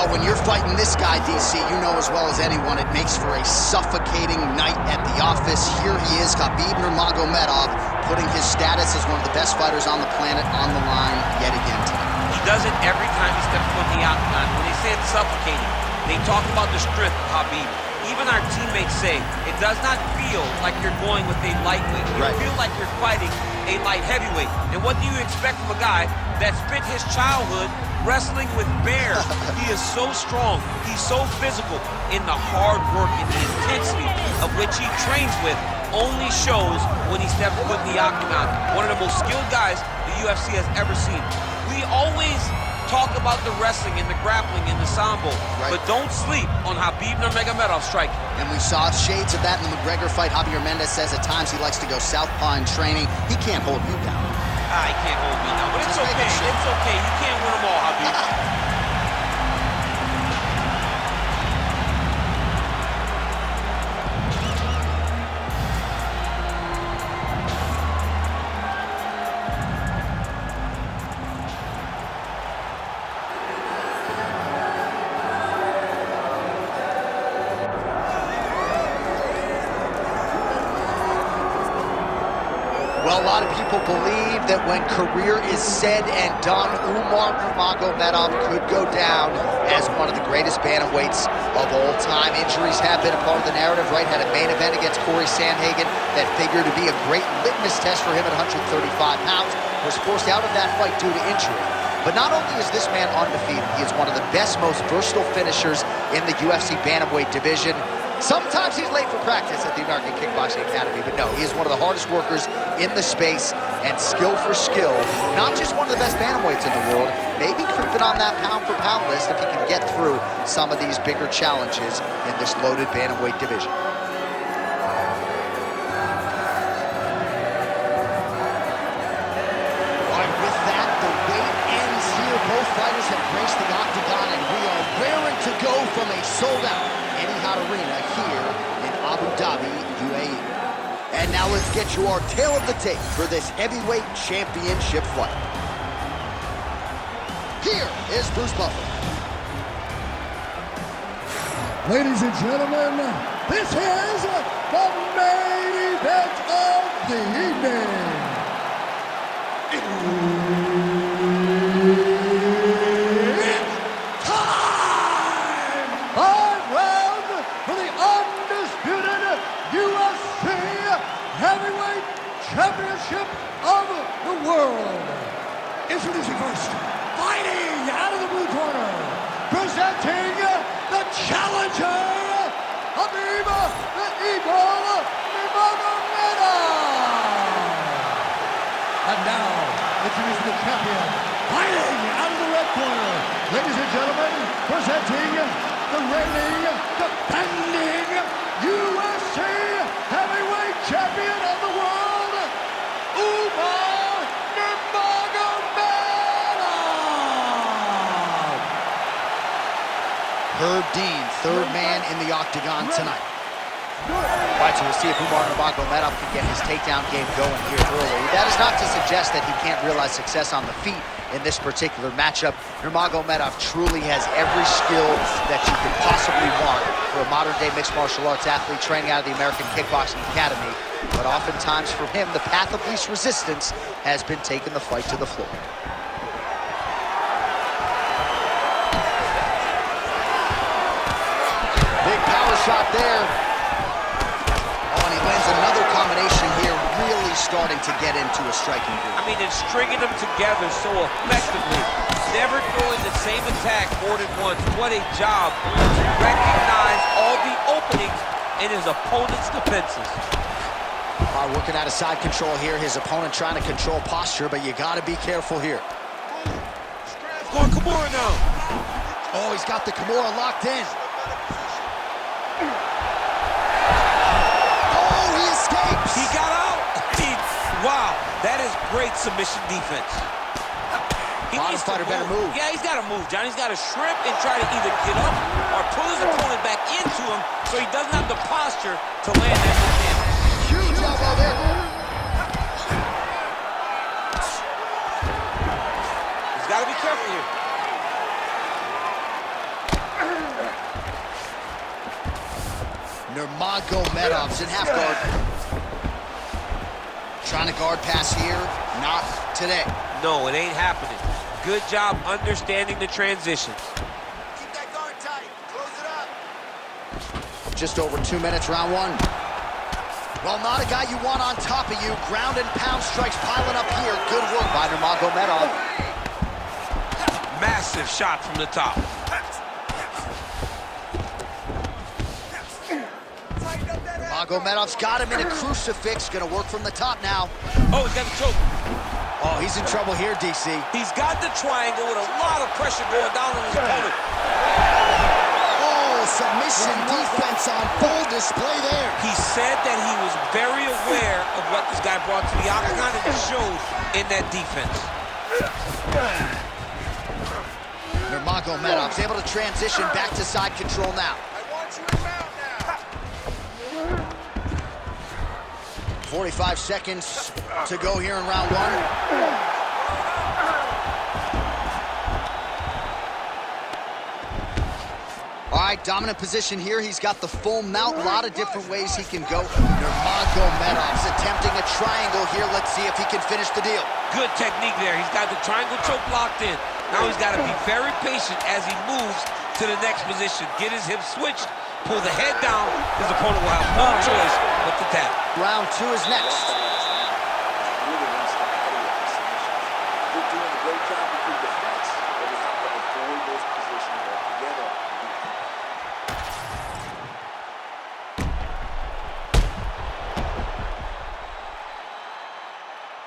when you're fighting this guy, DC, you know as well as anyone, it makes for a suffocating night at the office. Here he is, Khabib Nurmagomedov, putting his status as one of the best fighters on the planet on the line yet again tonight. He does it every time he steps foot in the octagon. When they say it's suffocating, they talk about the strength of Khabib. Even our teammates say it does not feel like you're going with a lightweight. You feel like you're fighting a light heavyweight. And what do you expect from a guy that spent his childhood wrestling with bears? He is so strong, he's so physical, and the hard work and the intensity of which he trains with only shows when he steps foot in the octagon. One of the most skilled guys the UFC has ever seen. We always talk about the wrestling and the grappling and the sambo, but don't sleep on Khabib Nurmagomedov striking. And we saw shades of that in the McGregor fight. Javier Mendez says at times he likes to go southpaw in training. He can't hold you down. He can't hold me down, but it's okay. It's okay. You can't win them all, Khabib. Well, a lot of people believe that when career is said and done, Umar Nurmagomedov could go down as one of the greatest bantamweights of all time. Injuries have been a part of the narrative, right? Had a main event against Corey Sandhagen that figured to be a great litmus test for him at 135 pounds. Was forced out of that fight due to injury. But not only is this man undefeated, he is one of the best, most versatile finishers in the UFC bantamweight division. Sometimes he's late for practice at the American Kickboxing Academy, but no, he is one of the hardest workers in the space, and skill for skill, not just one of the best bantamweights in the world, maybe creeping on that pound-for-pound list if he can get through some of these bigger challenges in this loaded bantamweight division. All right, with that, the wait ends here. Both fighters have graced the octagon, and we are raring to go from a sold-out Arena here in Abu Dhabi, UAE. And now let's get you our tale of the tape for this heavyweight championship fight. Here is Bruce Buffer. Ladies and gentlemen, this is the main event of the evening. Championship of the world. Introducing first, fighting out of the blue corner, presenting the challenger, Khabib the Eagle Nurmagomedov. And now, introducing the champion, fighting out of the red corner, ladies and gentlemen, presenting the reigning, defending UFC heavyweight champion of the world, Umar Nurmagomedov! Herb Dean, third man in the octagon tonight. All right, so we'll see if Umar Nurmagomedov can get his takedown game going here early. That is not to suggest that he can't realize success on the feet in this particular matchup. Nurmagomedov truly has every skill that you could possibly want for a modern-day mixed martial arts athlete training out of the American Kickboxing Academy. But oftentimes for him, the path of least resistance has been taking the fight to the floor. Big power shot there. Oh, and he lands another combination here, really starting to get into a striking groove. I mean, it's stringing them together so effectively. Never throwing the same attack more than once. What a job to recognize all the openings in his opponent's defenses. Working out of side control here. His opponent trying to control posture, but you got to be careful here. Going Kimura now. Oh, he's got the Kimura locked in. Oh, he escapes. He got out. Wow, that is great submission defense. He needs to better move. Yeah, he's got to move, John. He's got to shrimp and try to either get up or pull his opponent back into him so he doesn't have the posture to land that good damage. Huge elbow there. He's got to be careful here. Nurmagomedov's in half guard. Trying to guard pass here, not today. No, it ain't happening. Good job understanding the transitions. Keep that guard tight, close it up. Just over 2 minutes, round one. Well, not a guy you want on top of you. Ground and pound strikes piling up here. Good work by Nurmagomedov. Massive shot from the top. Nurmagomedov's got him in a crucifix. Gonna work from the top now. Oh, he's got the choke. Oh, he's in trouble here, DC. He's got the triangle with a lot of pressure going down on his opponent. Oh, submission defense on full display there. He said that he was very aware of what this guy brought to the octagon, and it shows in that defense. Nurmagomedov's able to transition back to side control now. I want you in mount now. 45 seconds to go here in round one. All right, dominant position here. He's got the full mount. A lot of different ways he can go. Nurmagomedov's attempting a triangle here. Let's see if he can finish the deal. Good technique there. He's got the triangle choke locked in. Now he's got to be very patient as he moves to the next position. Get his hips switched, pull the head down. His opponent will have no choice but to tap. Round two is next. They're doing a great job with the defense, but we have to avoid those positions altogether.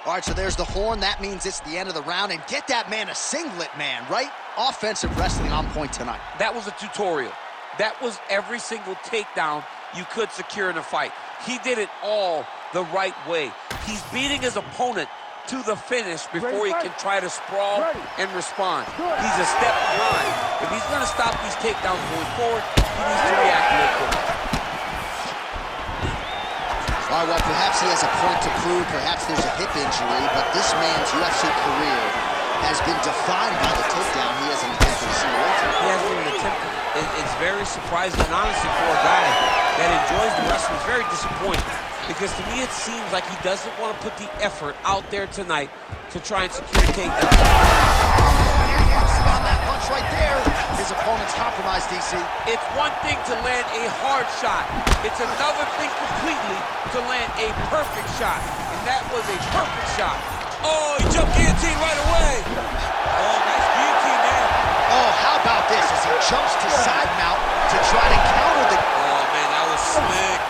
All right, so there's the horn. That means it's the end of the round. And get that man a singlet, man, right? Offensive wrestling on point tonight. That was a tutorial. That was every single takedown you could secure in a fight. He did it all the right way. He's beating his opponent to the finish before he can try to sprawl and respond. He's a step behind. If he's going to stop these takedowns going forward, he needs to react real quick. All right, well, perhaps he has a point to prove. Perhaps there's a hip injury, but this man's UFC career has been defined by the takedown. He hasn't attempted a single way. He hasn't even attempted. It's very surprising, and honestly, for a guy that enjoys the wrestling, it's very disappointing. Because to me, it seems like he doesn't want to put the effort out there tonight to try and secure a takedown. On that punch right there, his opponent's compromised, DC. It's one thing to land a hard shot. It's another thing completely to land a perfect shot. And that was a perfect shot. Oh, he jumped guillotine right away. Oh, nice guillotine there. Oh, how about this as he jumps to side mount to try to counter the... Oh, man, that was slick.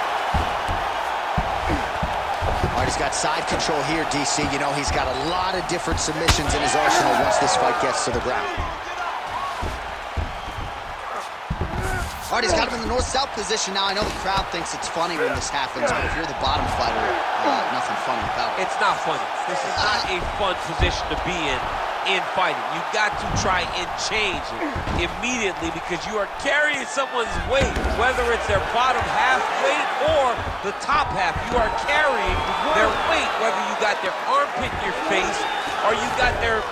All right, he's got side control here, DC. You know, he's got a lot of different submissions in his arsenal once this fight gets to the ground. All right, he's got him in the north-south position now. I know the crowd thinks it's funny when this happens, but if you're the bottom fighter, nothing funny about it. It's not funny. This is not a fun position to be in fighting. You've got to try and change it immediately because you are carrying someone's weight, whether it's their bottom half weight or the top half. You are carrying their weight, whether you got their armpit in your face or you got their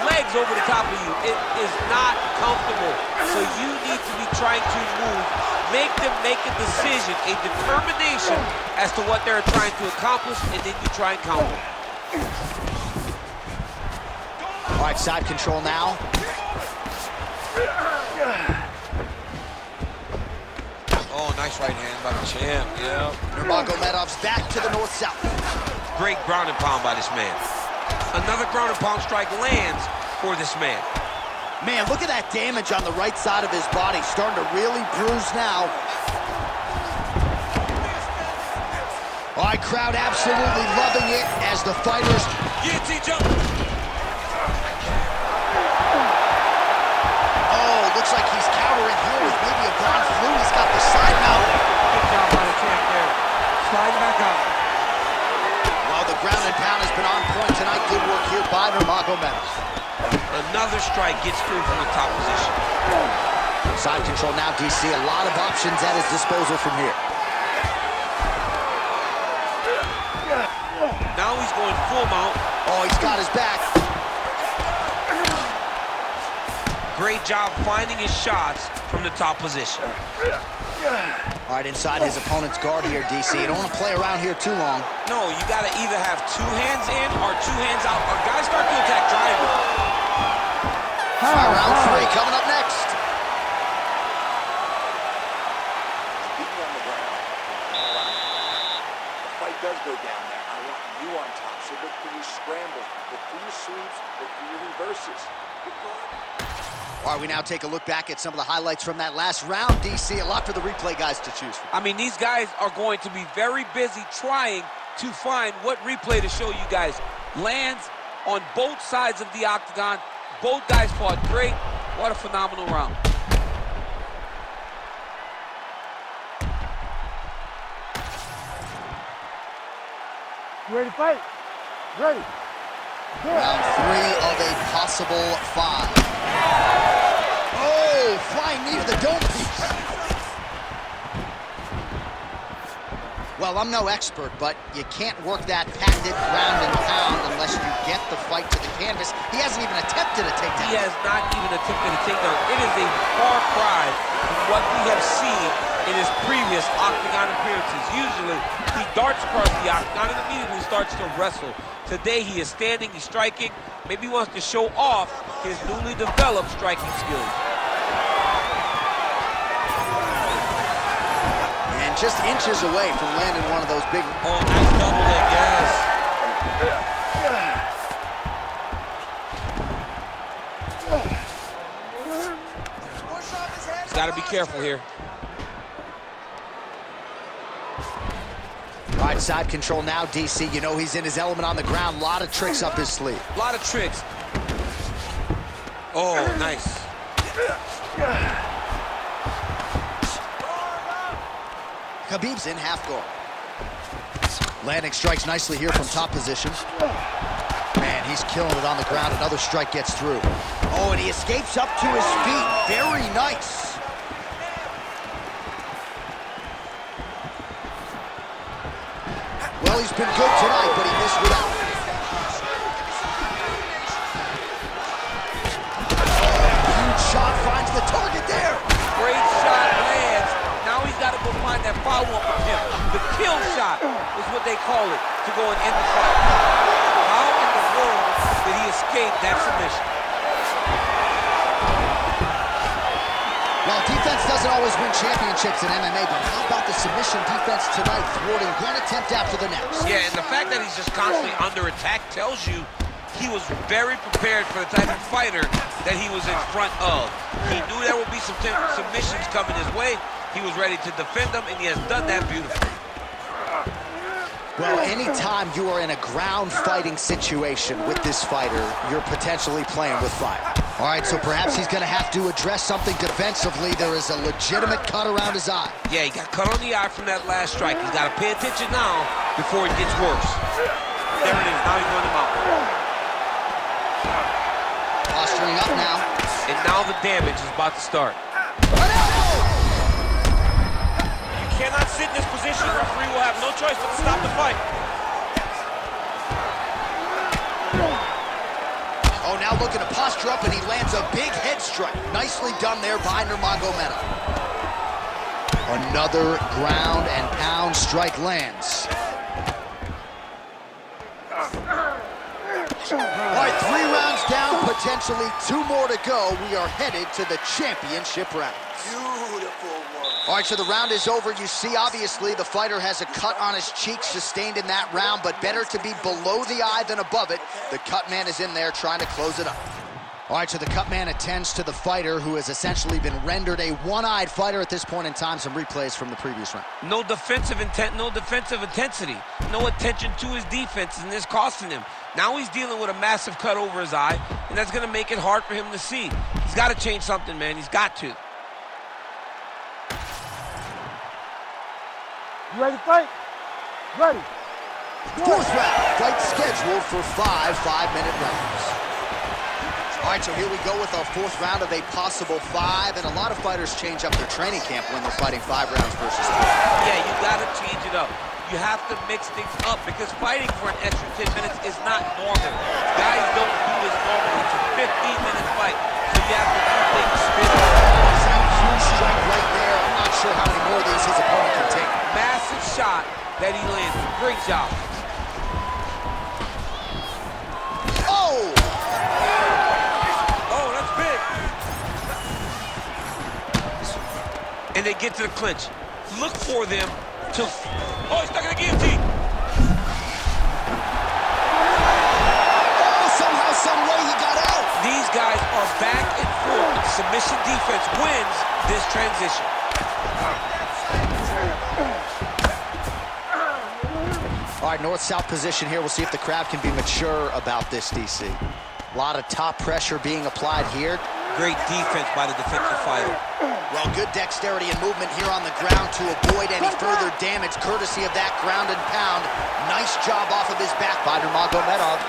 legs over the top of you. It is not comfortable. So you need to be trying to move, make them make a decision, a determination as to what they're trying to accomplish, and then you try and counter. All right, side control now. Oh, nice right hand by the champ, yeah. Nurmagomedov's back to the north-south. Great ground and pound by this man. Another ground and pound strike lands for this man. Man, look at that damage on the right side of his body. Starting to really bruise now. All right, crowd absolutely loving it as the fighters... Guillotine jump. Oh, looks like he's countering here with maybe a Von Flu. He's got the side mount. Good job by the champ there. Slide back out. Well, the ground and pound has been on point tonight. Good work here by Nurmagomedov. Another strike gets through from the top position. Side control now, DC. A lot of options at his disposal from here. Now he's going full mount. Oh, he's got his back. great job finding his shots from the top position. All right, inside his opponent's guard here, DC. You don't want to play around here too long. No, you got to either have 2 hands in or 2 hands out, or guys start to attack driving. Round 3 coming up next. Beating on the ground. All right. The fight does go down there. I want you on top. So look for your scrambles, look for your sweeps, look for your reverses. Good guard. All right, we now take a look back at some of the highlights from that last round, DC. A lot for the replay guys to choose from. I mean, these guys are going to be very busy trying to find what replay to show you guys. Lands on both sides of the octagon. Both guys fought great. What a phenomenal round. You ready to fight? Ready. Round 3 of a possible 5. Oh, flying knee to the dome piece. Well, I'm no expert, but you can't work that patented ground and pound unless you get the fight to the canvas. He hasn't even attempted a takedown. He has not even attempted a takedown. It is a far cry from what we have seen in his previous octagon appearances. Usually, he darts across the octagon and immediately starts to wrestle. Today, he is standing, he's striking. Maybe he wants to show off his newly developed striking skills. And just inches away from landing one of those big... Oh, nice double leg, yes. He's got to be careful here. Right side control now, DC. You know he's in his element on the ground. A lot of tricks up his sleeve. A lot of tricks. Oh, nice. Khabib's in half guard. Landing strikes nicely here from top position. Man, he's killing it on the ground. Another strike gets through. Oh, and he escapes up to his feet. Very nice. Well, he's been good tonight, but he missed without. Huge shot finds the target there. Great shot lands. Now he's got to go find that follow-up attempt. The kill shot is what they call it to go and end the fight. How in the world did he escape that submission? Well, defense doesn't always win championships in MMA, but how about the submission defense tonight, thwarting one attempt after the next? Yeah, and the fact that he's just constantly under attack tells you he was very prepared for the type of fighter that he was in front of. He knew there would be some submissions coming his way. He was ready to defend them, and he has done that beautifully. Well, anytime you are in a ground fighting situation with this fighter, you're potentially playing with fire. All right, so perhaps he's going to have to address something defensively. There is a legitimate cut around his eye. Yeah, he got cut on the eye from that last strike. He's got to pay attention now before it gets worse. There it is. Now he's going to mount. Posturing up now. And now the damage is about to start. You cannot sit in this position. The referee will have no choice but to stop the fight. Oh, now looking to posture up, and he lands a big head strike. Nicely done there by Nurmagomedov. Another ground and pound strike lands. All right, 3 rounds down, potentially 2 more to go. We are headed to the championship round. Beautiful work. All right, so the round is over. You see, obviously, the fighter has a cut on his cheek sustained in that round, but better to be below the eye than above it. The cut man is in there trying to close it up. All right, so the cut man attends to the fighter who has essentially been rendered a one-eyed fighter at this point in time. Some replays from the previous round. No defensive intent, no defensive intensity. No attention to his defense, and this costing him. Now he's dealing with a massive cut over his eye, and that's going to make it hard for him to see. He's got to change something, man. He's got to. You ready to fight? Ready. 4th round, fight scheduled for 5 5-minute rounds. All right, so here we go with our 4th round of a possible 5, and a lot of fighters change up their training camp when they're fighting 5 rounds versus 3. Yeah, you got to change it up. You have to mix things up because fighting for an extra 10 minutes is not normal. Guys don't do this normally. It's a 15-minute fight, so you have to do that he landed. Great job. Oh! Oh, that's big. And they get to the clinch. Look for them to... Oh, he's stuck in the guillotine. Oh, somehow, some way he got out. These guys are back and forth. Submission defense wins this transition. All right, north-south position here. We'll see if the crowd can be mature about this, DC. A lot of top pressure being applied here. Great defense by the defensive fighter. Well, good dexterity and movement here on the ground to avoid any further damage, courtesy of that ground and pound. Nice job off of his back by Nurmagomedov.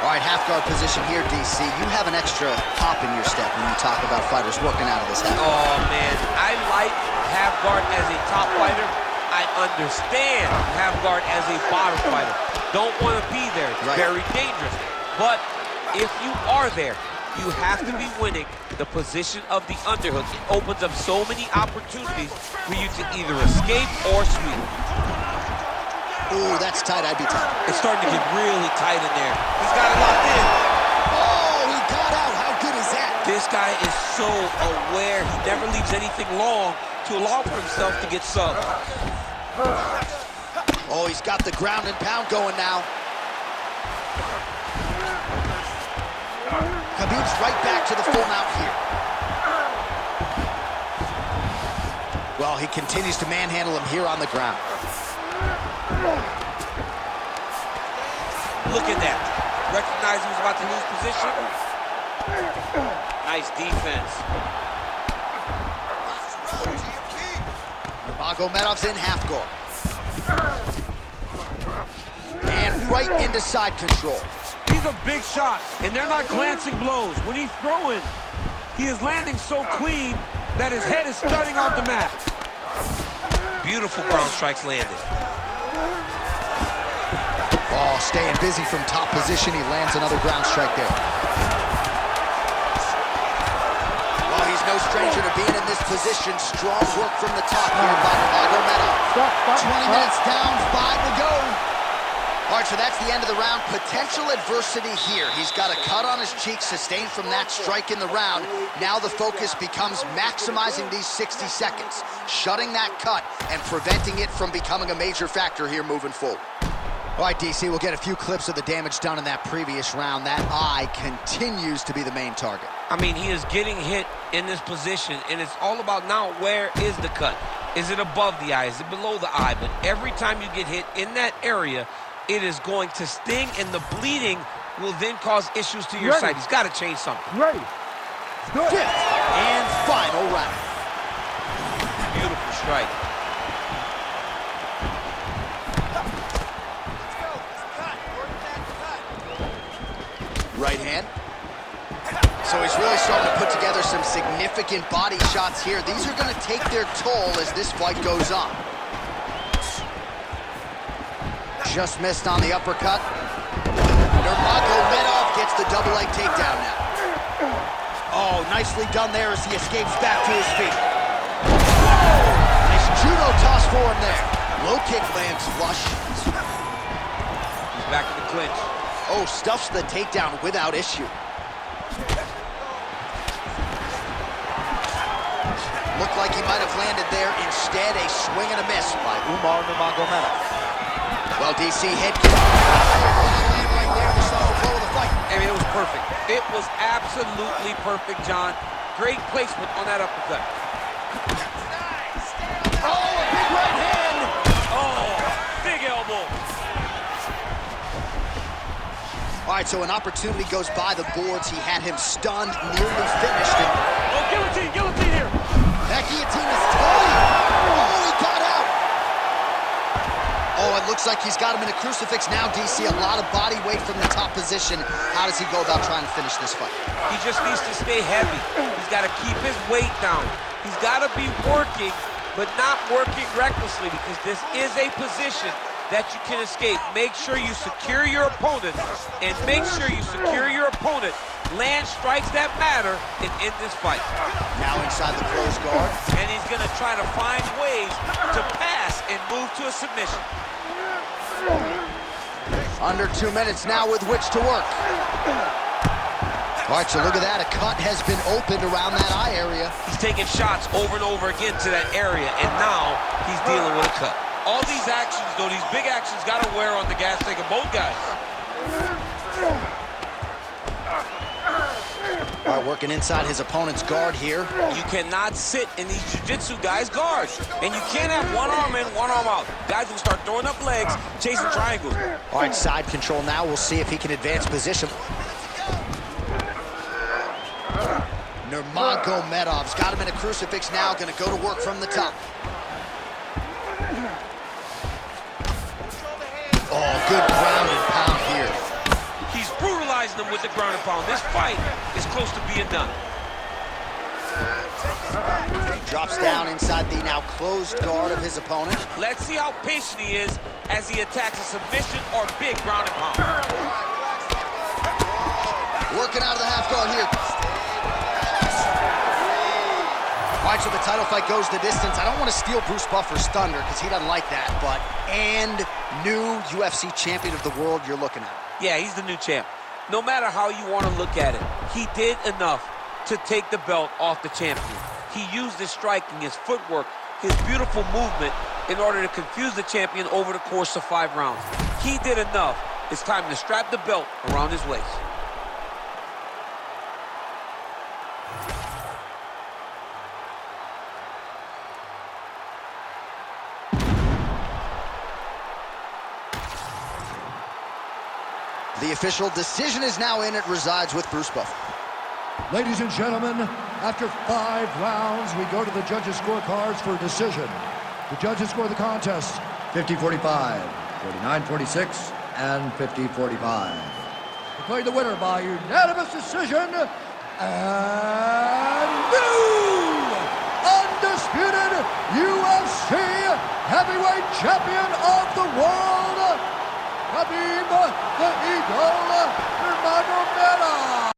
All right, half guard position here, DC. You have an extra hop in your step when you talk about fighters working out of this half guard. Oh, man. I like half guard as a top fighter. I understand half guard as a bottom fighter. Don't want to be there. It's very dangerous. But if you are there, you have to be winning the position of the underhook. It opens up so many opportunities for you to either escape or sweep. Ooh, that's tight. I'd be tight. It's starting to get really tight in there. He's got it locked in. Oh, he got out. How good is that? This guy is so aware. He never leaves anything long to allow for himself to get subbed. Oh, he's got the ground and pound going now. Khabib's right back to the full mount here. Well, he continues to manhandle him here on the ground. Look at that. Recognized he was about to lose position. Nice defense. Nurmagomedov's in half guard. And right into side control. These are big shots, and they're not glancing blows. When he's throwing, he is landing so clean that his head is starting off the mat. Beautiful ground strikes landed. Oh, staying busy from top position. He lands another ground strike there. Well, he's no stranger to being in this position. Strong work from the top here by Nurmagomedov. 20 minutes down, 5 to go. All right, so that's the end of the round. Potential adversity here. He's got a cut on his cheek sustained from that strike in the round. Now the focus becomes maximizing these 60 seconds, shutting that cut and preventing it from becoming a major factor here moving forward. All right, DC, we'll get a few clips of the damage done in that previous round. That eye continues to be the main target. I mean, he is getting hit in this position, and it's all about now, where is the cut? Is it above the eye? Is it below the eye? But every time you get hit in that area, it is going to sting, and the bleeding will then cause issues to your sight. He's got to change something. Ready. Good. Fifth and final round. Beautiful strike. Right hand. So he's really starting to put together some significant body shots here. These are going to take their toll as this fight goes on. Just missed on the uppercut. Nurmagomedov gets the double leg takedown now. Oh, nicely done there as he escapes back to his feet. Nice judo toss for him there. Low kick lands flush. He's back in the clinch. Oh, stuffs the takedown without issue. Looked like he might have landed there. Instead, a swing and a miss by Umar Nurmagomedov. Well, DC head kick. Right there, the final blow of the fight. I mean, it was perfect. It was absolutely perfect, John. Great placement on that uppercut. Oh, a big right hand. Oh, big elbow. All right, so an opportunity goes by the boards. He had him stunned, nearly finished. And Oh, guillotine here. that guillotine is tight. Oh, he got out. Oh, it looks like he's got him in a crucifix now, DC. A lot of body weight from the top position. How does he go about trying to finish this fight? He just needs to stay heavy. He's got to keep his weight down. He's got to be working, but not working recklessly, because this is a position that you can escape. Make sure you secure your opponent, and make sure you secure your opponent land strikes that matter and end this fight. Now inside the closed guard. And he's going to try to find ways to pass and move to a submission. Under 2 minutes now with which to work. All right, so look at that. A cut has been opened around that eye area. He's taking shots over and over again to that area, and now he's dealing with a cut. All these actions, though, these big actions, got to wear on the gas tank of both guys. All right, working inside his opponent's guard here. You cannot sit in these jiu-jitsu guys' guards, and you can't have one arm in, one arm out. Guys will start throwing up legs, chasing triangles. All right, side control now. We'll see if he can advance position. Nurmagomedov's got him in a crucifix now, gonna go to work from the top. Oh, good ground and pound here. He's brutalizing them with the ground and pound. This fight is close to being done. He drops down inside the now closed guard of his opponent. Let's see how patient he is as he attacks a submission or big ground and pound. Working out of the half guard here. All right, so the title fight goes the distance. I don't want to steal Bruce Buffer's thunder because he doesn't like that, but new UFC champion of the world you're looking at. Yeah, he's the new champ. No matter how you want to look at it, he did enough to take the belt off the champion. He used his striking, his footwork, his beautiful movement in order to confuse the champion over the course of 5 rounds. He did enough. It's time to strap the belt around his waist. The official decision is now in. It resides with Bruce Buffer. Ladies and gentlemen, after 5 rounds, we go to the judges' scorecards for a decision. The judges score the contest 50-45, 49-46, and 50-45. Declared the winner by unanimous decision, and new undisputed UFC heavyweight champion of the world, Khabib the Eagle Nurmagomedov.